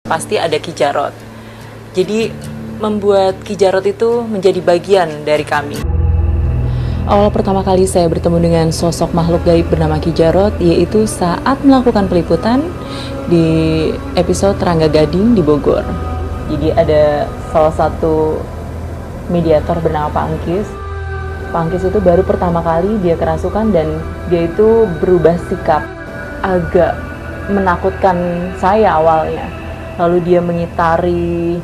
pasti ada Ki Jarot. Jadi membuat Ki Jarot itu menjadi bagian dari kami. Awal pertama kali saya bertemu dengan sosok makhluk gaib bernama Ki Jarot yaitu saat melakukan peliputan di episode Rangga Gading di Bogor. Jadi ada salah satu mediator bernama Pak Angkis. Pak Angkis itu baru pertama kali dia kerasukan dan dia itu berubah sikap agak menakutkan saya awalnya. Lalu dia mengitari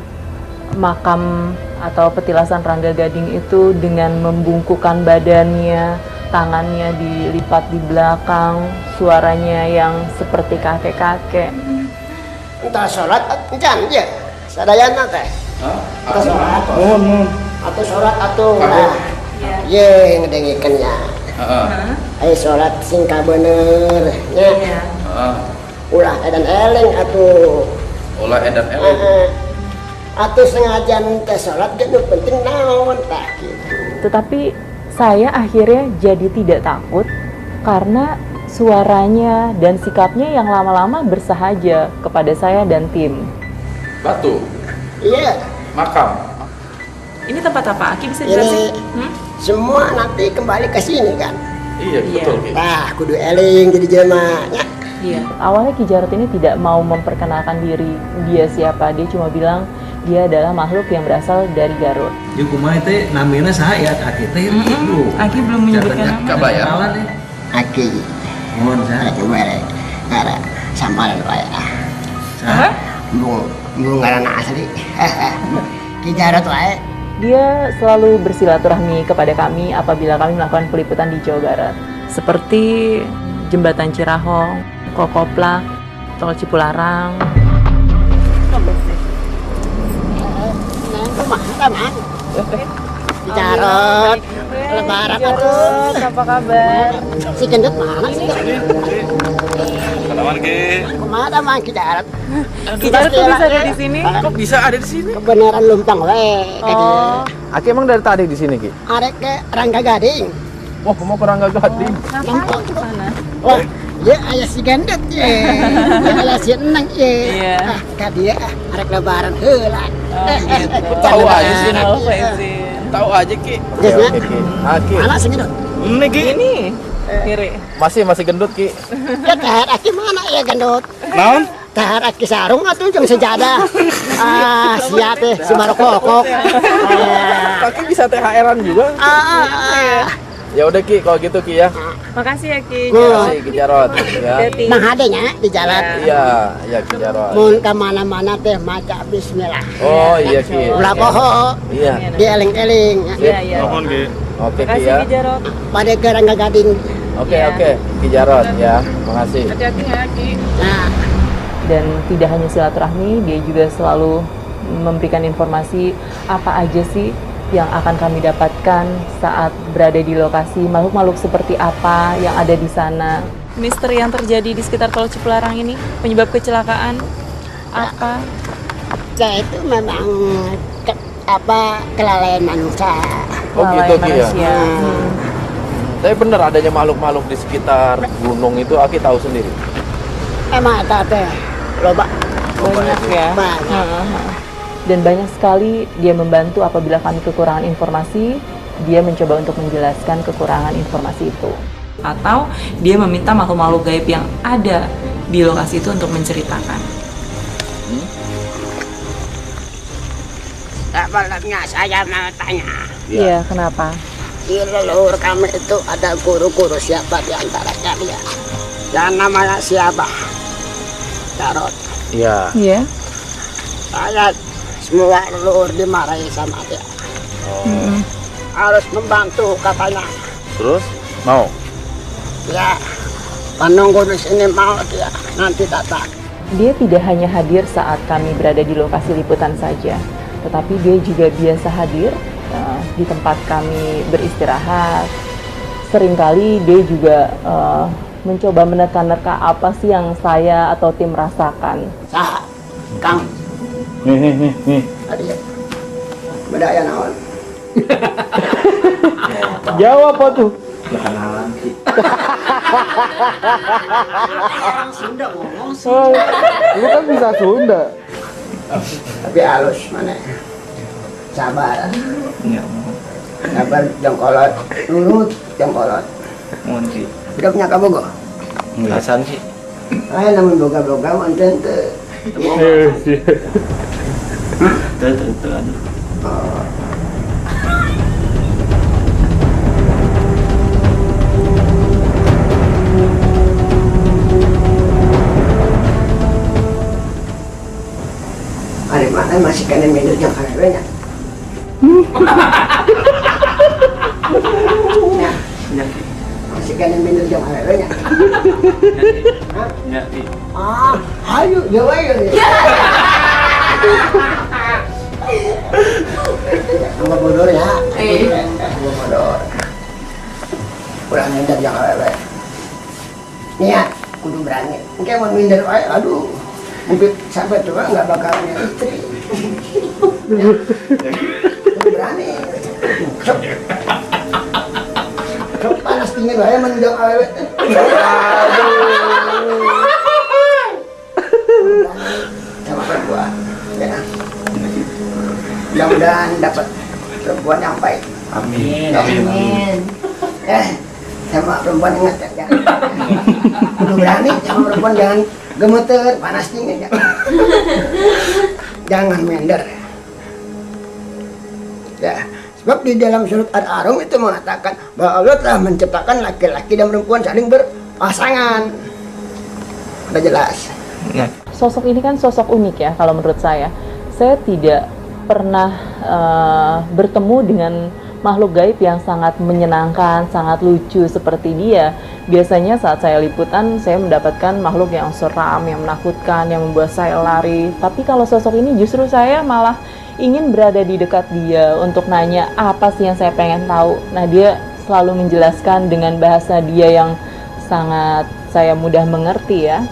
makam atau petilasan Rangga Gading itu dengan membungkukkan badannya, tangannya dilipat di belakang, suaranya yang seperti kakek-kakek. Entah sholat, encan ya, sadayana teh. Entah sholat, atau sholat atau ye ngedengikannya. Ayo sholat singka bener, ya. Ulah edan eleng atuh. Ulah edan eleng. Atau sengaja minta sholat itu penting naon tak gitu. Tetapi saya akhirnya jadi tidak takut karena suaranya dan sikapnya yang lama-lama bersahaja kepada saya dan tim. Batu. Iya. Makam. Ini tempat apa? Aki bisa jelasin? Semua nanti kembali ke sini kan. Iya, betul. Nah, kudu eling jadi jemaahnya. Iya. Awalnya Ki Jarot ini tidak mau memperkenalkan diri dia siapa. Dia cuma bilang dia adalah makhluk yang berasal dari Garut. Jeung kumaha teh namina saha ya Aki teh? Aki belum menyebutkan nama. Kabayar. Aki. Mohon saha? Coba ya. Ngara sampal wae ah. Saha? Belum ngaranna asli. Ki Jarot wae. Dia selalu bersilaturahmi kepada kami apabila kami melakukan peliputan di Jawa Barat. Seperti Jembatan Cirahong, Kokoplak, Tol Cipularang. Ki Jarot, lebaran atuh. Apa kabar? Si gendut mana sih? Salaman Ki. Kumaha mah Ki Jarot? Ki Jarot kok bisa ada di sini? Kok bisa ada di sini? Kebenaran lumpang we. Oh, Aki emang dari tadi di sini Ki? Arek ke Rangga Gading. Wah, mau ke Rangga Gading. ngapain ke sana? Wah, ya ayah si gendut ye. Ya ayah si enang ye. Iya. Ah, ka dia arek lebaran heula. Tahu aja sih. Oh, Faizin. Tahu aja Ki. Oke, oke Ki. Aki, Mana si gendut? Ini Ki. Ini kiri. masih gendut Ki. Ya tahar aki mana ya gendut? Naon? Tahar aki sarung atuh jeung sejadah. Ah, sia teh si marokok. Aki bisa THR-an juga. Ya udah Ki, kalau gitu Ki ya. Makasih ya Ki. Makasih Ki Jarot ya. Hati. Nah adanya di jalan. Iya, iya Ki Jarot. Mun ka mana-mana teh maca bismillah. Oh iya Ki. Ulah poho. Iya. Dieling-eling. Iya, iya. Ki. Oke Ki Makasih ya. Ki Jarot. Pada ke Rangga Gading. Oke, Iya. oke. Ki Jarot ya. Makasih. Hati-hati ya Ki. Nah, Dan tidak hanya silaturahmi, dia juga selalu memberikan informasi apa aja sih yang akan kami dapatkan saat berada di lokasi, makhluk-makhluk seperti apa yang ada di sana. Misteri yang terjadi di sekitar Tol Cipularang ini, penyebab kecelakaan apa? saya itu memang kelalaian manusia. Oh gitu Ki ya. Manusia. Tapi bener adanya makhluk-makhluk di sekitar gunung itu Aki tahu sendiri. Emang ada teh loba Banyak ya. banyak. Heeh. Dan banyak sekali dia membantu apabila kami kekurangan informasi, dia mencoba untuk menjelaskan kekurangan informasi itu. Atau dia meminta makhluk-makhluk gaib yang ada di lokasi itu untuk menceritakan. Sebenarnya saya mau tanya, Iya, kenapa? di leluhur kami itu ada guru-guru siapa di antara kalian? Yang namanya siapa? Jarot. Iya. Iya. Saya semua leluhur dimarahi sama dia. Harus membantu katanya. Terus mau? Ya, penunggu di sini mau dia nanti datang. Dia tidak hanya hadir saat kami berada di lokasi liputan saja, tetapi dia juga biasa hadir di tempat kami beristirahat. Seringkali dia juga mencoba menerka-nerka apa sih yang saya atau tim rasakan. Sah, Kang. Nih. Tadi ya. Beda ya naon? Jawab apa tuh? Kenalan Ki. Sunda ngomong sih. Oh, lu kan bisa Sunda. Tapi halus mana? Sabar. Ya, Sabar jongkolot, nurut jongkolot. mohon Ki. Udah punya kamu kok? Perasaan sih. Namun boga-boga manten tuh. Tuh, aduh. Ada mana masih kena minum yang karewenya? Nah, Ya, Ki. masih kena minum yang karewenya. Ya, Ki. Ayo, jauh ayo. Kamu bodoh ya? Kamu bodoh. Kurang minder yang awewe. Niat, kudu berani. Mungkin mau minder, aduh. Mungkin sampai tua nggak bakal punya istri. Kudu berani. Sok panas dingin aja menjauh awewe. Sama perempuan. Ya. Mudah-mudahan dapat perempuan yang baik. Amin. Amin. Sama perempuan ingat ya. Kudu berani sama perempuan, jangan gemeter, panas dingin ya. Jangan minder. Ya, sebab di dalam surat Al-Arum itu mengatakan bahwa Allah telah menciptakan laki-laki dan perempuan saling berpasangan. Udah jelas. Ya. Sosok ini kan sosok unik ya kalau menurut saya. Saya tidak pernah bertemu dengan makhluk gaib yang sangat menyenangkan, sangat lucu seperti dia. Biasanya saat saya liputan, saya mendapatkan makhluk yang seram, yang menakutkan, yang membuat saya lari. Tapi kalau sosok ini justru saya malah ingin berada di dekat dia untuk nanya apa sih yang saya pengen tahu. Nah, dia selalu menjelaskan dengan bahasa dia yang sangat saya mudah mengerti ya.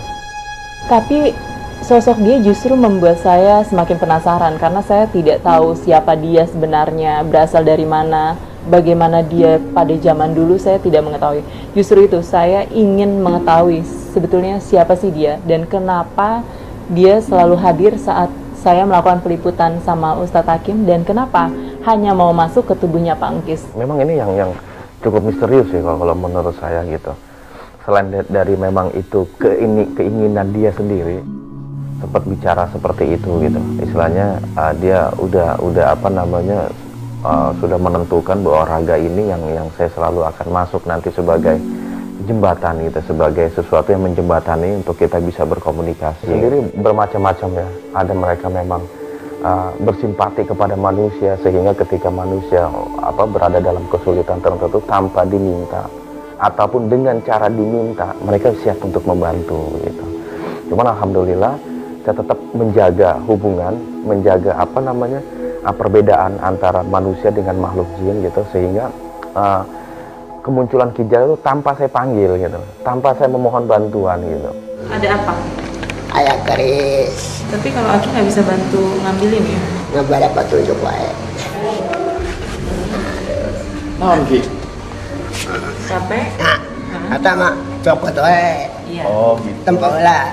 Tapi sosok dia justru membuat saya semakin penasaran karena saya tidak tahu siapa dia sebenarnya, berasal dari mana, bagaimana dia pada zaman dulu saya tidak mengetahui. Justru itu saya ingin mengetahui sebetulnya siapa sih dia dan kenapa dia selalu hadir saat saya melakukan peliputan sama Ustadz Hakim dan kenapa hanya mau masuk ke tubuhnya Pak Engkis. Memang ini yang cukup misterius sih kalau menurut saya gitu. Selain dari memang itu keinginan dia sendiri, sempat bicara seperti itu gitu. Istilahnya dia udah apa namanya sudah menentukan bahwa raga ini yang saya selalu akan masuk nanti sebagai jembatan gitu, sebagai sesuatu yang menjembatani untuk kita bisa berkomunikasi. Sendiri bermacam-macam ya. Ada mereka memang bersimpati kepada manusia sehingga ketika manusia berada dalam kesulitan tertentu tanpa diminta ataupun dengan cara diminta mereka siap untuk membantu gitu. Cuman alhamdulillah saya tetap menjaga hubungan, menjaga perbedaan antara manusia dengan makhluk jin gitu sehingga kemunculan Ki Jarot itu tanpa saya panggil gitu, tanpa saya memohon bantuan gitu. Ada apa? Ayah keris. Tapi kalau Aki nggak bisa bantu ngambilin ya? Nggak ada petunjuk wae. Naon Ki? Capek? Nah, kata mak copot wae. Iya. Oh gitu. Tempel lah.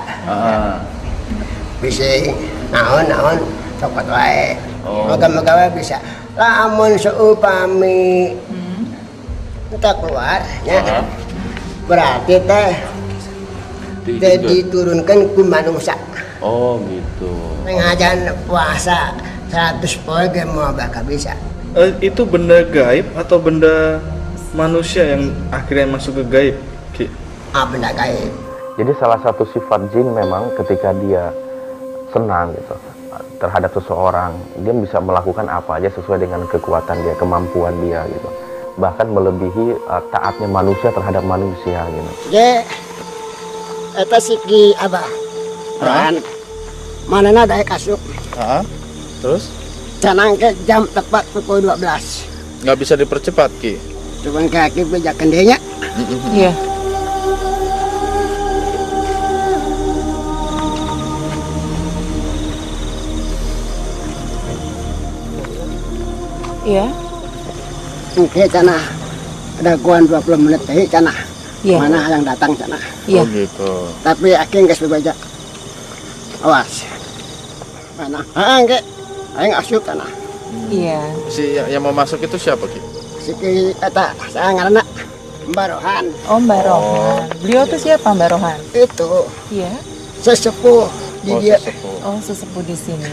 Bisa naon copot wae. Moga-moga wae bisa. Lamun seupami kita keluar ya. Berarti teh diturunkan ku manusia. Oh gitu. Pengajian puasa 100 poe ge mau bakal bisa. Itu benda gaib atau benda manusia yang akhirnya masuk ke gaib, Ki? Benda gaib. Jadi salah satu sifat jin memang ketika dia senang gitu terhadap seseorang, dia bisa melakukan apa aja sesuai dengan kekuatan dia, kemampuan dia gitu. Bahkan melebihi taatnya manusia terhadap manusia gitu. Ye, eta siki abah. Kan, manana daya kasuk. Terus? Canang ke jam tepat pukul 12. Nggak bisa dipercepat, Ki? Cuman kaki bejakan dia nya. Iya. Iya. Oke, cana. Ada kuan 20 menit teh cana. Iya. Mana yang datang cana. Iya. Oh gitu. Tapi aking geus bebaja. Awas. Mana? Enggak. Aing asup tanah. Iya. Si yang mau masuk itu siapa Ki? Si kata saya ngaranna Mbak Rohan. Oh, Mbak Rohan. Beliau tuh siapa Mbak Rohan? Itu Iya. sesepuh di dia sesepuh. Oh, sesepuh di sini.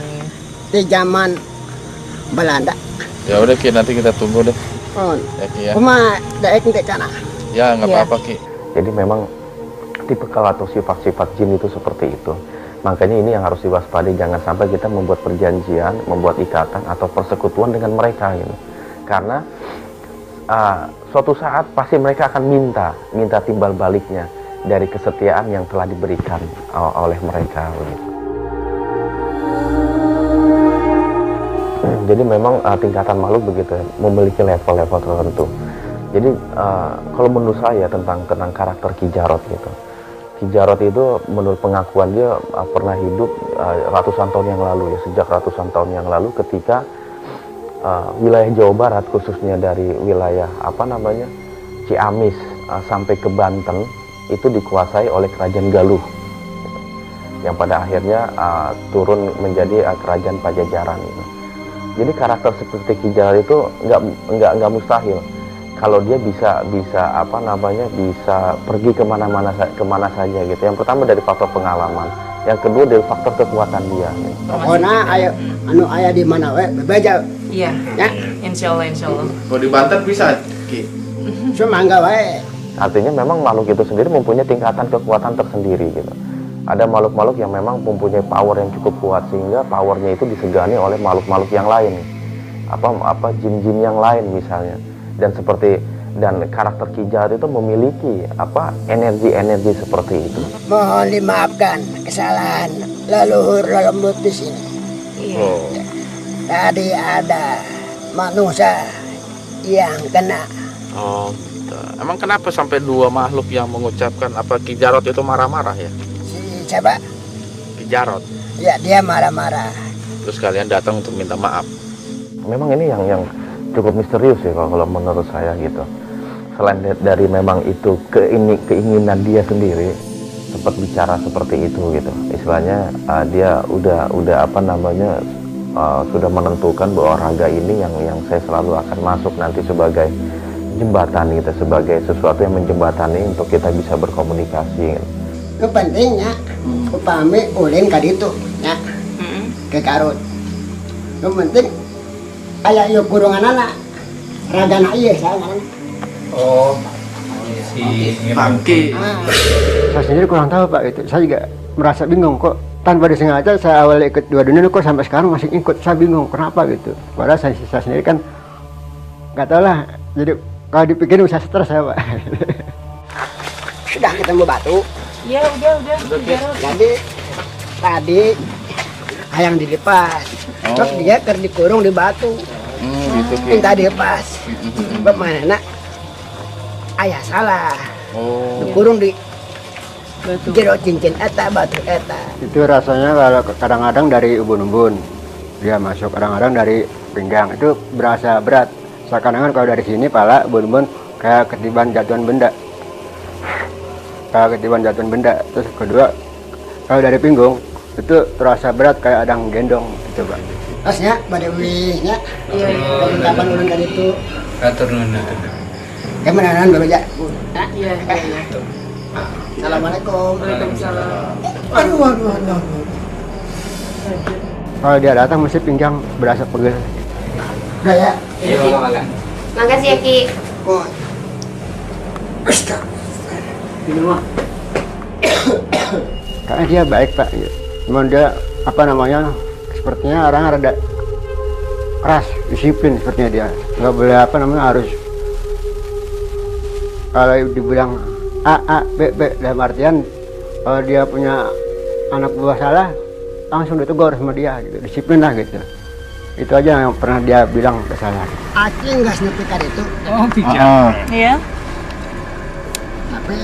di zaman Belanda. Ya udah Ki, nanti kita tunggu deh. Oh, Ya Ki ya. cuma daek ke sana. Ya nggak Iya. apa-apa Ki. Jadi memang tipikal atau sifat-sifat jin itu seperti itu. Makanya ini yang harus diwaspadai, jangan sampai kita membuat perjanjian, membuat ikatan atau persekutuan dengan mereka gitu. Karena suatu saat pasti mereka akan minta timbal baliknya dari kesetiaan yang telah diberikan oleh mereka gitu. Jadi memang tingkatan makhluk begitu ya, memiliki level-level tertentu. Jadi kalau menurut saya tentang karakter Ki Jarot gitu, Ki Jarot itu menurut pengakuan dia pernah hidup ratusan tahun yang lalu ya, sejak ratusan tahun yang lalu ketika wilayah Jawa Barat khususnya dari wilayah Ciamis sampai ke Banten itu dikuasai oleh kerajaan Galuh gitu, yang pada akhirnya turun menjadi kerajaan Pajajaran gitu. Jadi karakter seperti Ki Jarot itu nggak mustahil kalau dia bisa pergi kemana saja gitu. Yang pertama dari faktor pengalaman, yang kedua dari faktor kekuatan dia. Gitu. Pokoknya aya di mana we bebeja. Iya. Ya, Insya Allah. Kalau di Banten bisa Ki. cuma enggak wae. Artinya memang makhluk itu sendiri mempunyai tingkatan kekuatan tersendiri gitu. Ada makhluk-makhluk yang memang mempunyai power yang cukup kuat sehingga powernya itu disegani oleh makhluk-makhluk yang lain, jin-jin yang lain misalnya. Dan karakter Ki Jarot itu memiliki energi-energi seperti itu. Mohon dimaafkan kesalahan leluhur lembut di sini. Oh. Tadi ada manusia yang kena. Oh, gitu. Emang kenapa sampai dua makhluk yang mengucapkan apa Ki Jarot itu marah-marah ya? Si siapa? Ki Jarot. Ya, dia marah-marah. Terus kalian datang untuk minta maaf. Memang ini yang cukup misterius ya kalau menurut saya gitu. Selain dari memang itu keinginan dia sendiri sempat bicara seperti itu gitu. Istilahnya dia udah sudah menentukan bahwa raga ini yang saya selalu akan masuk nanti sebagai jembatan gitu, sebagai sesuatu yang menjembatani untuk kita bisa berkomunikasi gitu. Itu pentingnya upami ulin ka ditu nya. Ke Garut. Itu penting aya ieu kurunganana. Ragana ieu saya ngaranna. Oh, si Bangki. Saya sendiri kurang tahu Pak itu. Saya juga merasa bingung kok tanpa disengaja saya awalnya ikut dua dunia kok sampai sekarang masih ikut. Saya bingung kenapa gitu. Padahal saya sendiri kan nggak tahu lah. Jadi kalau dipikirin bisa stres saya Pak. Sudah ketemu batu. Iya, udah. Jadi tadi hayang dilepas. Terus dia dikurung di batu. Gitu Ki. Minta dilepas. Bagaimana? Ayah salah. Oh. Dikurung di jero cincin eta, batu eta. Itu rasanya kalau kadang-kadang dari ubun-ubun dia masuk, kadang-kadang dari pinggang itu berasa berat. Seakan-akan kalau dari sini pala ubun-ubun kayak ketiban jatuhan benda. Terus kedua kalau dari pinggung itu terasa berat kayak ada yang gendong gitu Pak. Terusnya pada belinya. Iya. Kapan ulun tadi itu? atur nuhun. Kemana bebeja? Iya. Assalamualaikum. Waalaikumsalam. Aduh. Kalau dia datang mesti pinggang berasa pegel. Udah ya. Makasih ya Ki. Oh. Ini mah. Karena dia baik Pak. Cuman dia sepertinya orang rada keras, disiplin sepertinya dia. Nggak boleh harus kalau dibilang A, B, dalam artian kalau dia punya anak buah salah langsung ditegur sama dia gitu, disiplin lah gitu. Itu aja yang pernah dia bilang kesalahan. Acing nggak senepikan itu. Oh, bicara. Iya. Tapi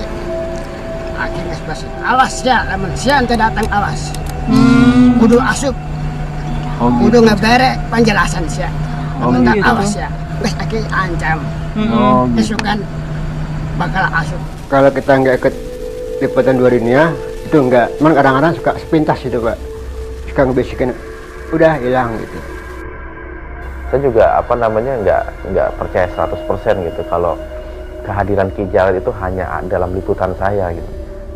Acing nggak sebasi. Awas ya, lamun sian teh datang awas. Kudu asup. Kudu ngebere penjelasan sia. Lamun tak awas ya. Geus Acing ancam. Besokan bakal asup. Kalau kita nggak ikut liputan dua dunia itu enggak, cuman kadang-kadang suka sepintas gitu Pak, suka ngebisikin udah hilang gitu. Saya juga nggak percaya 100% gitu kalau kehadiran Ki Jarod itu hanya dalam liputan saya gitu.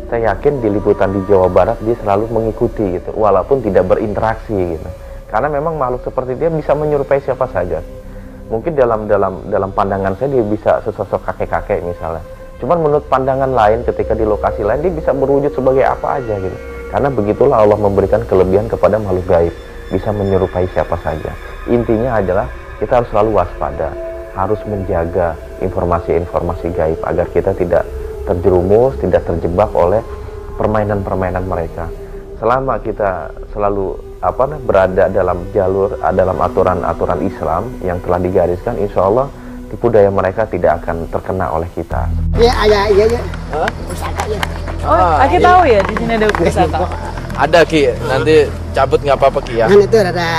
Saya yakin di liputan di Jawa Barat dia selalu mengikuti gitu, walaupun tidak berinteraksi gitu. Karena memang makhluk seperti dia bisa menyerupai siapa saja. Mungkin dalam pandangan saya dia bisa sesosok kakek-kakek misalnya. Cuman menurut pandangan lain ketika di lokasi lain dia bisa berwujud sebagai apa aja gitu. Karena begitulah Allah memberikan kelebihan kepada makhluk gaib, bisa menyerupai siapa saja. Intinya adalah kita harus selalu waspada, harus menjaga informasi-informasi gaib agar kita tidak terjerumus, tidak terjebak oleh permainan-permainan mereka. Selama kita selalu berada dalam jalur, dalam aturan-aturan Islam yang telah digariskan, insya Allah tipu daya mereka tidak akan terkena oleh kita. Iya, iya. Pusaka ya. Oh, Aki tahu ya di sini ada pusaka. Ada Ki, nanti cabut nggak apa-apa Ki ya. Kan itu rada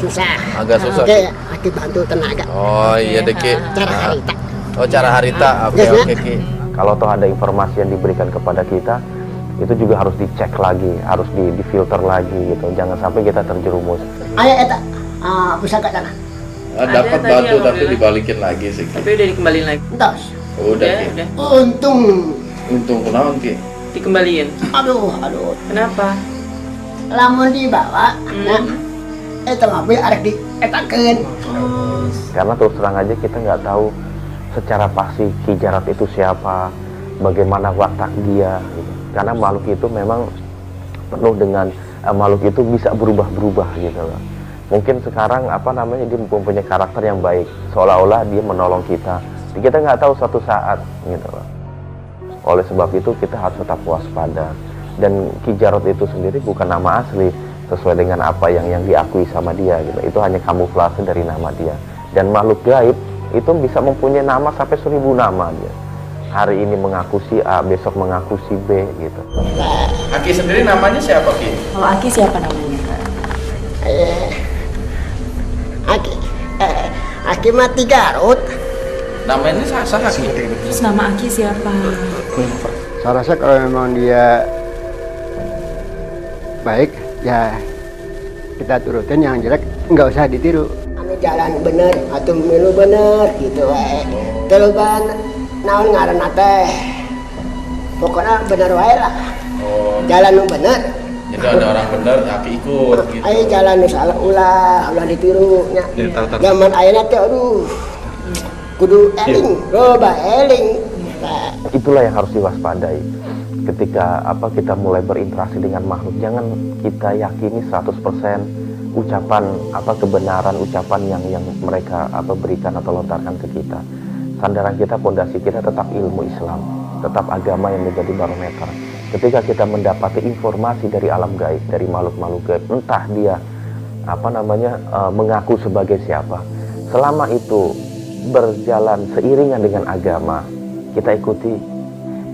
susah. Agak susah. Oke, Aki bantu tenaga. Oh iya deh Ki. Cara harita. Oh cara harita, oke Ki. Kalau toh ada informasi yang diberikan kepada kita, itu juga harus dicek lagi, harus difilter lagi gitu. Jangan sampai kita terjerumus. Ayo eta pusaka sana. Dapat batu tapi dibalikin lagi sih. Tapi udah dikembaliin lagi. Entos. Udah Ki. Udah. Untung kunaon Ki? Dikembaliin. Aduh. Kenapa? Lamun dibawa, nah, eta mah arek dietakeun. Karena terus terang aja kita nggak tahu secara pasti Ki Jarod itu siapa, bagaimana watak dia gitu. Karena makhluk itu memang penuh dengan makhluk itu bisa berubah-berubah gitu loh. Mungkin sekarang dia mempunyai karakter yang baik, seolah-olah dia menolong kita. Kita nggak tahu suatu saat gitu loh. Oleh sebab itu kita harus tetap waspada. Dan Ki Jarod itu sendiri bukan nama asli sesuai dengan apa yang diakui sama dia gitu. Itu hanya kamuflase dari nama dia. Dan makhluk gaib itu bisa mempunyai nama sampai 1000 nama dia. Hari ini mengaku si A, besok mengaku si B gitu. Aki sendiri namanya siapa Ki? Kalau Aki siapa namanya? Aki mati Garut. Namanya sah Ki. Terus nama Aki siapa? Saya rasa kalau memang dia baik, ya kita turutin, yang jelek nggak usah ditiru. Anu jalan bener, atuh milu bener gitu wae. Teluban naon ngaranna teh. Pokoknya bener wae lah. Oh. Jalan nu bener. Jadi ada orang bener, Aki ikut gitu. Ayo jalan nu salah ulah ditiru nya. Zaman ayeuna teh aduh. Kudu eling, loba eling. Itulah yang harus diwaspadai. Ketika kita mulai berinteraksi dengan makhluk, jangan kita yakini 100% ucapan kebenaran ucapan yang mereka berikan atau lontarkan ke kita. Sandaran kita, pondasi kita tetap ilmu Islam, tetap agama yang menjadi barometer. Ketika kita mendapati informasi dari alam gaib, dari makhluk-makhluk gaib, entah dia mengaku sebagai siapa, selama itu berjalan seiringan dengan agama, kita ikuti.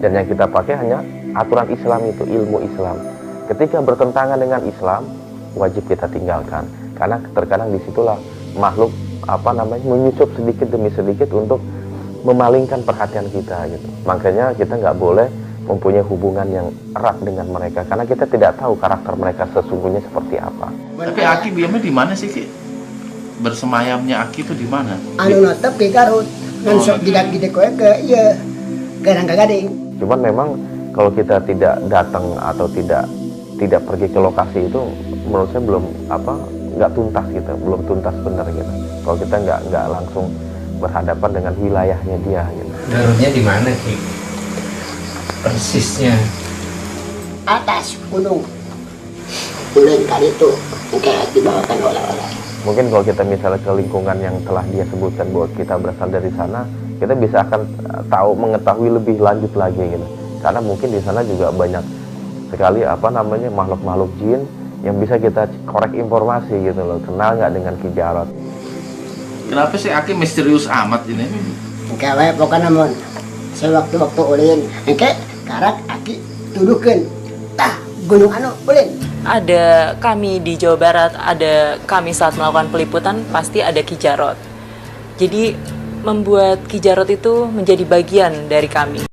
Dan yang kita pakai hanya aturan Islam, itu ilmu Islam. Ketika bertentangan dengan Islam, wajib kita tinggalkan. Karena terkadang disitulah makhluk menyusup sedikit demi sedikit untuk memalingkan perhatian kita gitu. Makanya kita nggak boleh mempunyai hubungan yang erat dengan mereka, karena kita tidak tahu karakter mereka sesungguhnya seperti apa. Tapi Aki diamnya di mana sih Ki? Bersemayamnya Aki itu di mana? Anu notep di Garut. Dan sok gidak-gidak ke iya ke Ranggagading. Cuman memang kalau kita tidak datang atau tidak pergi ke lokasi itu, menurut saya belum nggak tuntas gitu, belum tuntas benar gitu. Kalau kita nggak langsung berhadapan dengan wilayahnya dia gitu. Garutnya di mana Ki? Persisnya Atas gunung. Gunung kali itu kayak dibawakan oleh-oleh. Mungkin kalau kita misalnya ke lingkungan yang telah dia sebutkan bahwa kita berasal dari sana, kita bisa akan mengetahui lebih lanjut lagi gitu. Karena mungkin di sana juga banyak sekali makhluk-makhluk jin yang bisa kita korek informasi gitu loh. Kenal nggak dengan Ki Jarod? Kenapa sih Aki misterius amat ini? Kayak pokoknya mon sewaktu-waktu ulin engke karak Aki tuduhkeun tah gunung anu ulin. Ada kami di Jawa Barat, ada kami saat melakukan peliputan pasti ada Ki Jarod. Jadi membuat Ki Jarod itu menjadi bagian dari kami.